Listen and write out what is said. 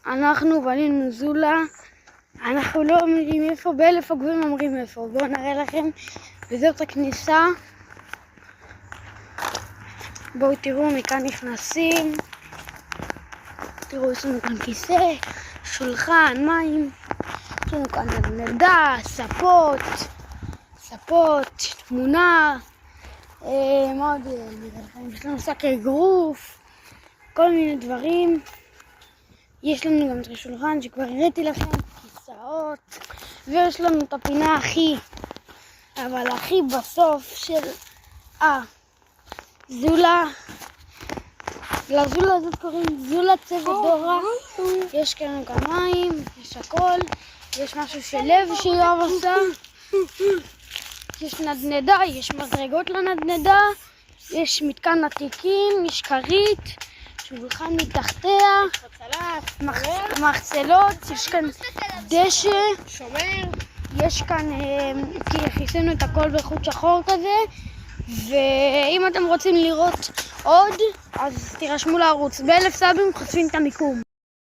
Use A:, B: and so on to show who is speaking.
A: אנחנו בנינו זולה, אנחנו לא אומרים איפה, באלף עוקבים אומרים איפה. בואו נראה לכם, וזאת הכניסה. בואו תראו, מכאן נכנסים. תראו, יש לנו כאן כיסא, שולחן, מים, יש לנו כאן נדנדה, ספות, תמונה, מה עוד נראה לכם? יש לנו שק אגרוף, כל מיני דברים. יש לנו גם את השולחן שכבר הראיתי לכם, כיסאות, ויש לנו את הפינה הכי בסוף של זולה. לזולה הזאת קוראים זולה צוות דורה. יש כאן גם מים, יש הכל, יש משהו של לב שיואב עשה, יש נדנדה, יש מדרגות לנדנדה, יש מתקן עתיקים, יש כרית, שולחן מתחתיה, מחצלות, יש כאן דשא, יש כאן, כי חיסינו את הכל בחוט שחור כזה. ואם אתם רוצים לראות עוד, אז תירשמו לערוץ. ב1000 סאבים חושפים את המיקום.